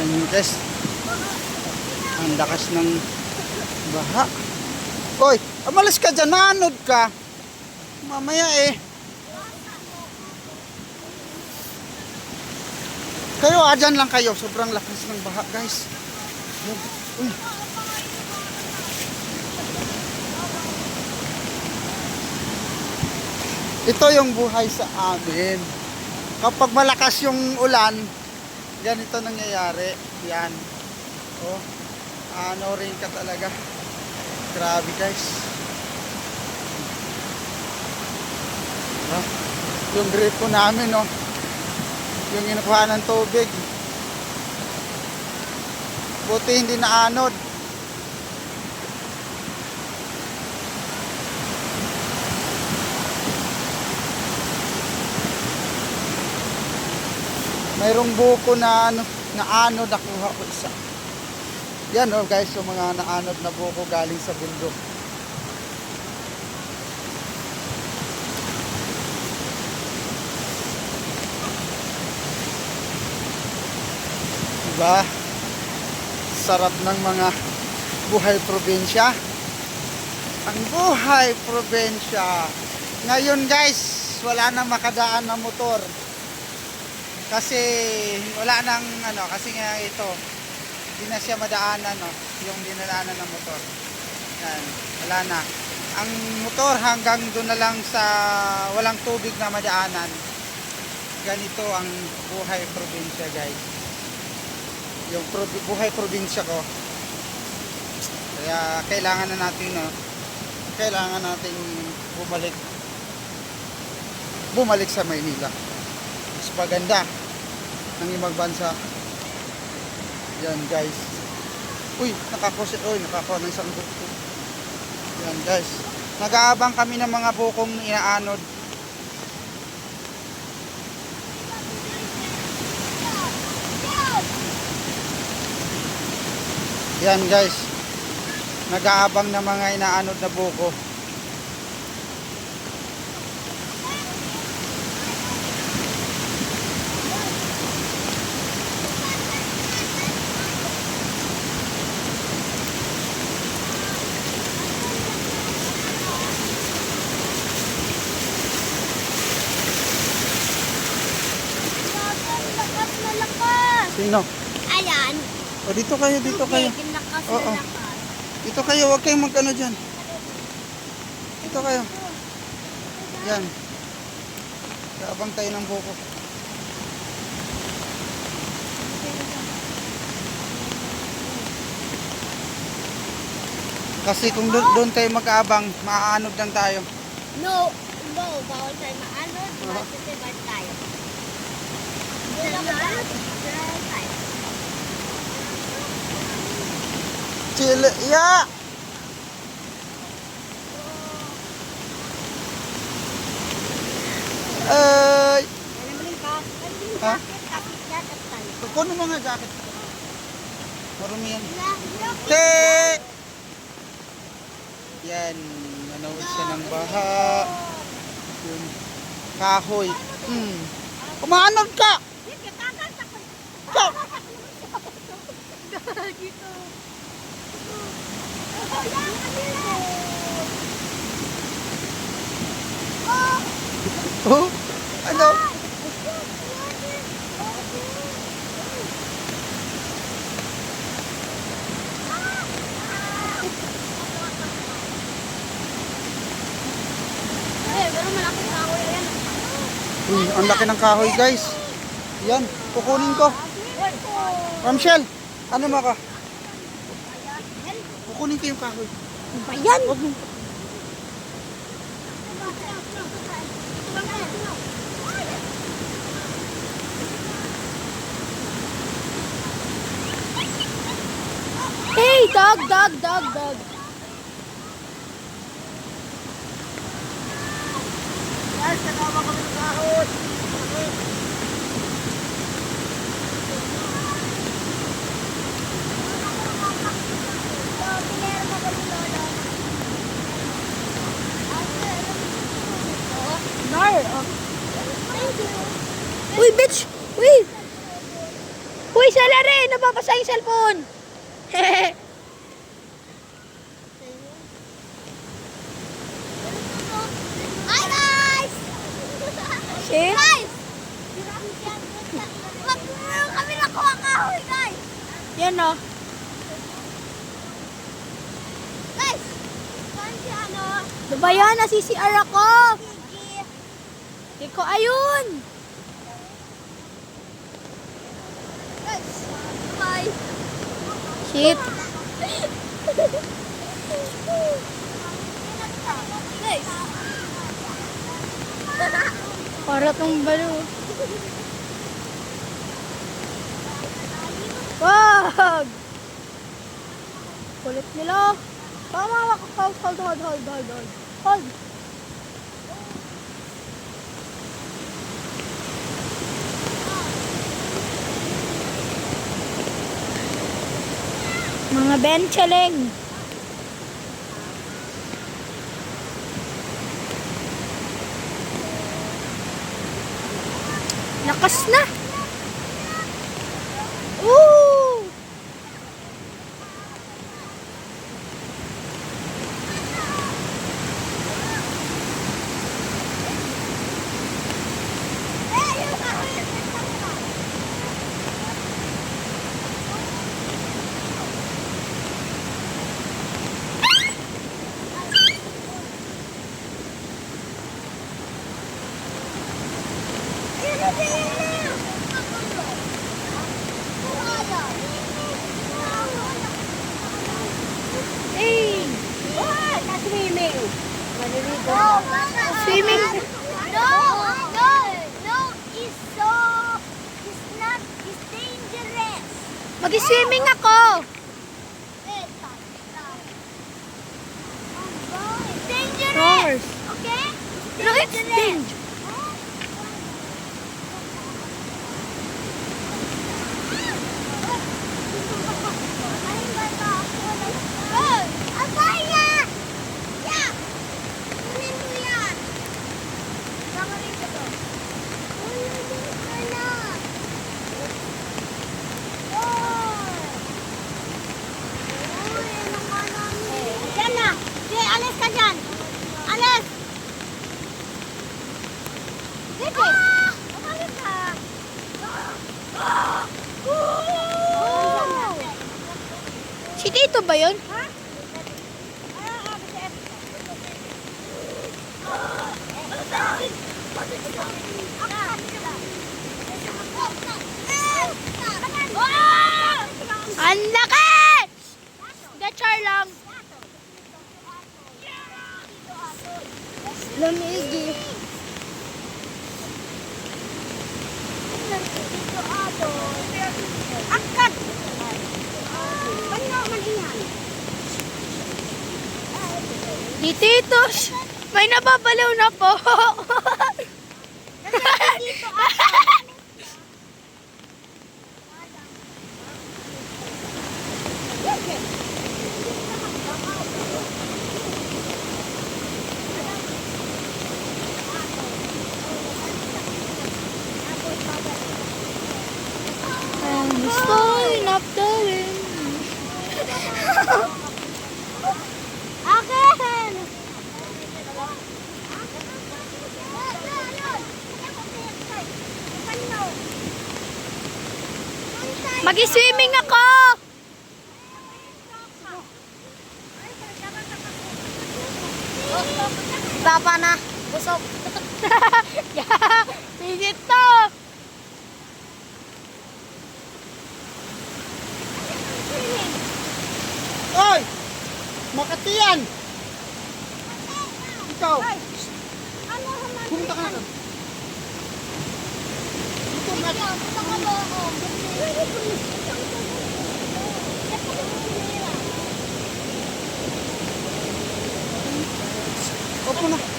Ayan guys. Ang lakas ng baha. Hoy, umalis ka dyan. Naanod ka. Mamaya eh. Kayo, dyan lang kayo. Sobrang lakas ng baha guys. Uy. Ito yung buhay sa amin. Kapag malakas yung ulan, ganito nangyayari. Yan. Oh, ano rin ka talaga. Grabe guys. Yung gripo namin, oh. Yung inukuha ng tubig. Buti hindi naanod. Mayroong buko na naanod, nakuha ko isa. Yan oh guys, yung mga naanod na buko galing sa bundok. Diba? Sarap ng mga buhay probinsya. Ang buhay probinsya. Ngayon guys, wala nang makadaan na motor. Kasi wala nang kasi nga ito, hindi na siya madaanan, no, yung dinadaanan ng motor. Yan, wala na. Ang motor hanggang doon na lang sa walang tubig na madaanan. Ganito ang buhay probinsya guys. Yung buhay probinsya ko. Kaya kailangan natin bumalik sa Maynila. Mas maganda ng ibang bansa. Yan guys. Uy, nakakuha ng isang buko. Yan guys. Nag-aabang kami ng mga bukong inaanod. Yan guys. Nag-aabang ng mga inaanod na buko. Sino? Ayan. O dito kayo. Oo. Dito kayo, huwag kayong mag-ano dyan. Dito kayo. Yan. Kaabang tayo ng buko. Kasi kung doon tayo mag-aabang, maaanod lang tayo. No, bawal tayo maanod, matitibad tayo. Chile, ya! Ha? Kuno mga jacket. Marumi yan. Yan, nanood siya ng baha. Yung kahoy. Umaanod ka! Oh, ano? Ang laki ng kahoy guys. Yan, kukunin ko. Ramshel, ano maka? Kukunin ko yung kahoy. Ano ba yan? Huwag mo. Hey, dog. Guys, nakawa kami ng kahoy. Uy, bitch! Uy! Uy, sala rin! Nababasa yung cellphone! Hi guys! Shit! Guys! Meron kami nakuha kahoy guys! Yan o. Guys! Saan si ano? Diba yan? Nasi-CR ako! Gigi! Hindi ko ayun! Guys! Bye! Shit! Guys! Para tong balo. Wag! Kulit nila. Tama, hold. Hold. Mga benchaling. Lakas na. Ooh! Hey! Swimming. Swimming. No, it's so, it's not, it's dangerous. Mag-swimming ako. It's dangerous. Course. Okay? No, it's dangerous. Yan na. Okay, alis ka dyan. Alis. Dito. Alis ka. Si Tito ba yun? Ha? Ang laki! Gachar lang. Lamigi. Angkat. Ano man yan? Di Titos, may nababalaw na po. Dito ako. I'm slowing up the wind. Akin! Mag-swimming ako. Papa na. Busog. Yeah, pigit to. Oy! Makati yan! Ikaw! Ano naman? Pumunta ka na. Dito na. Opo na.